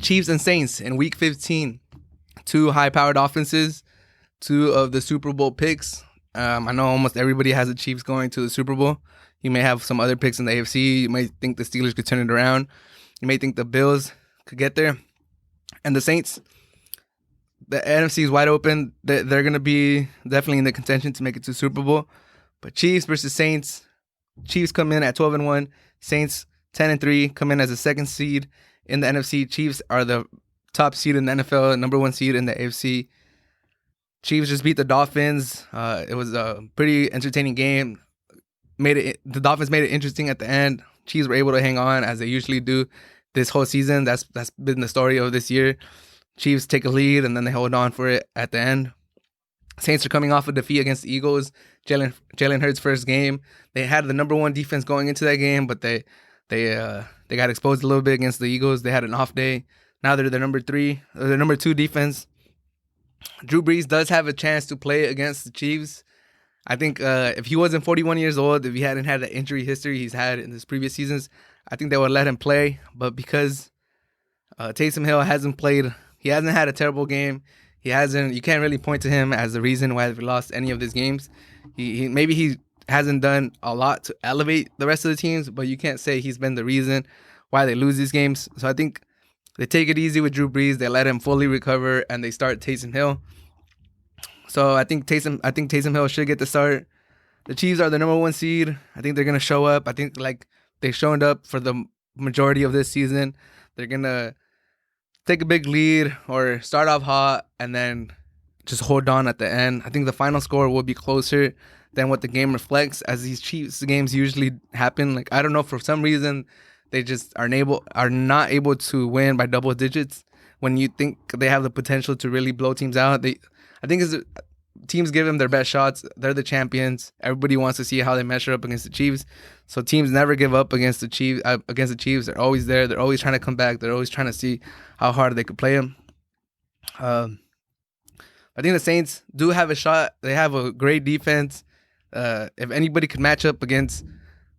Chiefs and Saints in Week 15. Two high-powered offenses, two of the Super Bowl picks. I know almost everybody has the Chiefs going to the Super Bowl. You may have some other picks in the AFC. You may think the Steelers could turn it around. You may think the Bills could get there. And the Saints, the NFC is wide open. They're going to be definitely in the contention to make it to the Super Bowl. But Chiefs versus Saints, Chiefs come in at 12-1. Saints 10-3, come in as a second seed in the NFC. Chiefs are the top seed in the NFL, number one seed in the AFC. Chiefs just beat the Dolphins. It was a pretty entertaining game. The Dolphins made it interesting at the end. Chiefs were able to hang on as they usually do this whole season. That's been the story of this year. Chiefs take a lead and then they hold on for it at the end. Saints are coming off a defeat against the Eagles. Jalen Hurts' first game. They had the number one defense going into that game, but they got exposed a little bit against the Eagles. They had an off day. Now they're the number two defense. Drew Brees does have a chance to play against the Chiefs. I think if he wasn't 41 years old, if he hadn't had the injury history he's had in his previous seasons, I think they would let him play. But because Taysom Hill hasn't played, he hasn't had a terrible game. You can't really point to him as the reason why they lost any of these games. Maybe he hasn't done a lot to elevate the rest of the teams, but you can't say he's been the reason why they lose these games. So I think they take it easy with Drew Brees. They let him fully recover, and they start Taysom Hill. So I think Taysom Hill should get the start. The Chiefs are the number one seed. I think they're gonna show up. I think like they've shown up for the majority of this season. They're gonna take a big lead or start off hot and then just hold on at the end. I think the final score will be closer than what the game reflects, as these Chiefs games usually happen. Like, I don't know, for some reason they just are not able to win by double digits when you think they have the potential to really blow teams out. I think teams give them their best shots. They're the champions. Everybody wants to see how they measure up against the Chiefs. So teams never give up against the Chiefs. They're always there. They're always trying to come back. They're always trying to see how hard they could play them. I think the Saints do have a shot. They have a great defense. If anybody could match up against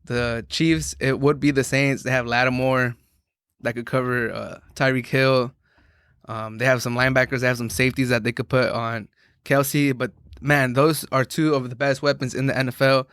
the Chiefs, it would be the Saints. They have Lattimore that could cover Tyreek Hill. They have some linebackers. They have some safeties that they could put on Kelce. But, man, those are two of the best weapons in the NFL.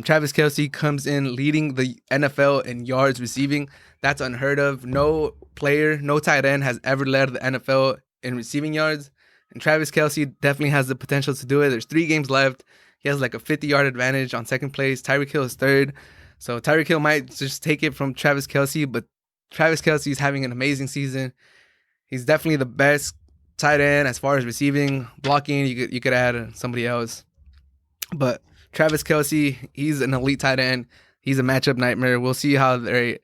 Travis Kelce comes in leading the NFL in yards receiving. That's unheard of. No player, no tight end has ever led the NFL in receiving yards. And Travis Kelce definitely has the potential to do it. There's 3 games left. He has like a 50-yard advantage on second place. Tyreek Hill is third. So Tyreek Hill might just take it from Travis Kelce, but Travis Kelce is having an amazing season. He's definitely the best tight end as far as receiving. Blocking, you could add somebody else. But Travis Kelce, he's an elite tight end. He's a matchup nightmare. We'll see how the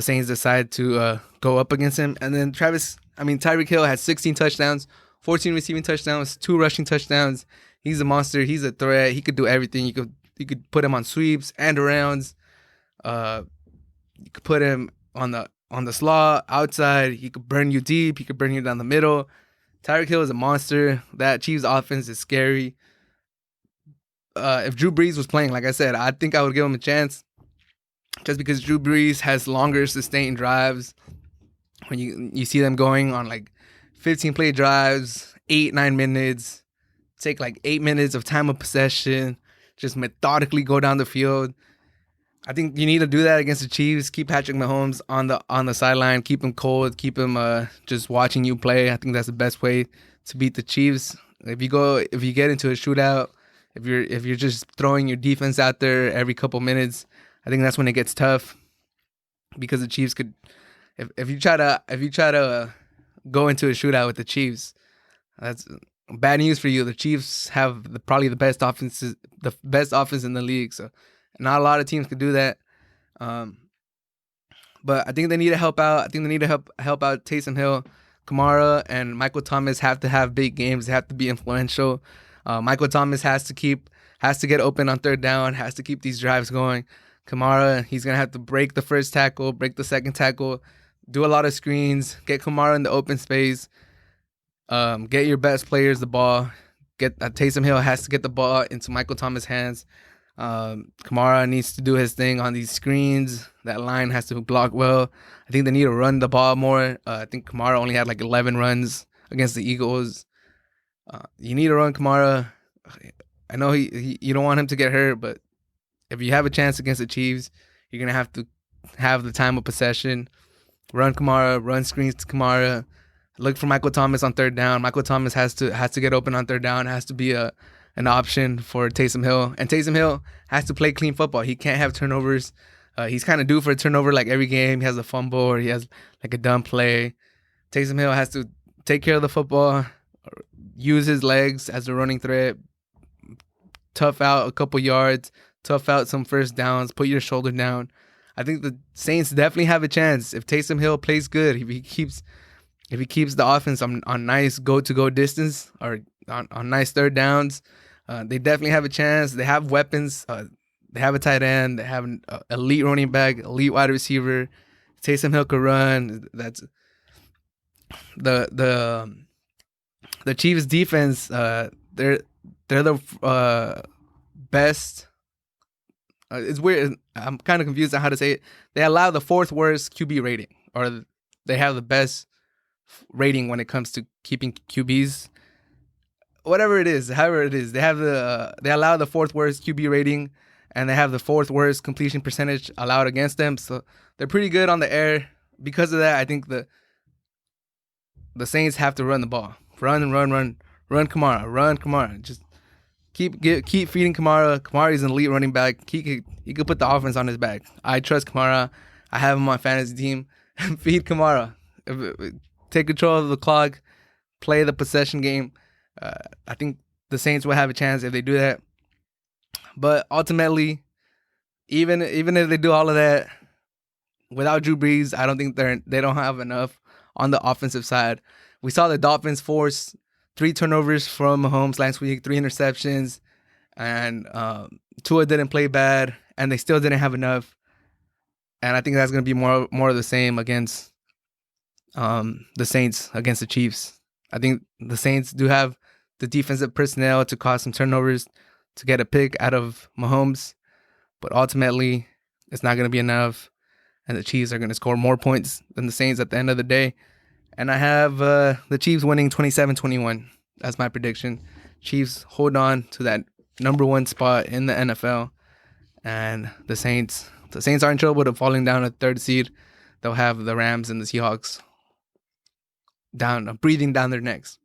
Saints decide to go up against him. And then Tyreek Hill has 16 touchdowns, 14 receiving touchdowns, 2 rushing touchdowns. He's a monster. He's a threat. He could do everything. You could put him on sweeps and arounds. You could put him on the slot outside. He could burn you deep. He could burn you down the middle. Tyreek Hill is a monster. That Chiefs offense is scary. If Drew Brees was playing, like I said, I think I would give him a chance. Just because Drew Brees has longer sustained drives. When you see them going on like 15-play drives, 8-9 minutes, take like 8 minutes of time of possession, just methodically go down the field. I think you need to do that against the Chiefs. Keep Patrick Mahomes on the sideline. Keep him cold. Keep him just watching you play. I think that's the best way to beat the Chiefs. If you get into a shootout, if you're just throwing your defense out there every couple minutes, I think that's when it gets tough. Because the Chiefs could, if you try to go into a shootout with the Chiefs, that's bad news for you. The Chiefs have probably the best offense in the league. So not a lot of teams could do that. But I think they need to help out. I think they need to help out Taysom Hill. Kamara and Michael Thomas have to have big games. They have to be influential. Michael Thomas has to get open on third down, has to keep these drives going. Kamara, he's going to have to break the first tackle, break the second tackle, do a lot of screens, get Kamara in the open space, get your best players the ball. Taysom Hill has to get the ball into Michael Thomas' hands. Kamara needs to do his thing on these screens. That line has to block well. I think they need to run the ball more. I think Kamara only had like 11 runs against the Eagles. You need to run Kamara. I know you don't want him to get hurt, but if you have a chance against the Chiefs, you're going to have the time of possession. Run Kamara, run screens to Kamara. Look for Michael Thomas on third down. Michael Thomas has to get open on third down. Has to be an option for Taysom Hill. And Taysom Hill has to play clean football. He can't have turnovers. He's kind of due for a turnover like every game. He has a fumble or he has like a dumb play. Taysom Hill has to take care of the football, use his legs as a running threat, tough out a couple yards, tough out some first downs, put your shoulder down. I think the Saints definitely have a chance if Taysom Hill plays good. If he keeps the offense on nice go-to-go distance or on nice third downs, they definitely have a chance. They have weapons. They have a tight end. They have an elite running back, elite wide receiver. Taysom Hill could run. That's the Chiefs' defense. They're the best. It's weird. I'm kind of confused on how to say it. They allow the fourth worst QB rating, or they have the best rating when it comes to keeping QBs. Whatever it is, however it is, they allow the fourth worst QB rating, and they have the fourth worst completion percentage allowed against them. So they're pretty good on the air. Because of that, I think the Saints have to run the ball. Run Kamara. Run Kamara. Just keep feeding Kamara. Kamara is an elite running back. He could put the offense on his back. I trust Kamara. I have him on my fantasy team. Feed Kamara. Take control of the clock. Play the possession game. I think the Saints will have a chance if they do that. But ultimately, even if they do all of that, without Drew Brees, I don't think they don't have enough on the offensive side. We saw the Dolphins force 3 turnovers from Mahomes last week, 3 interceptions, and Tua didn't play bad, and they still didn't have enough. And I think that's going to be more of the same against the Saints against the Chiefs. I think the Saints do have the defensive personnel to cause some turnovers to get a pick out of Mahomes, but ultimately it's not going to be enough, and the Chiefs are going to score more points than the Saints at the end of the day. And I have the Chiefs winning 27-21. That's my prediction. Chiefs hold on to that number 1 spot in the NFL, and the Saints are in trouble of falling down a 3rd seed. They'll have the Rams and the Seahawks breathing down their necks.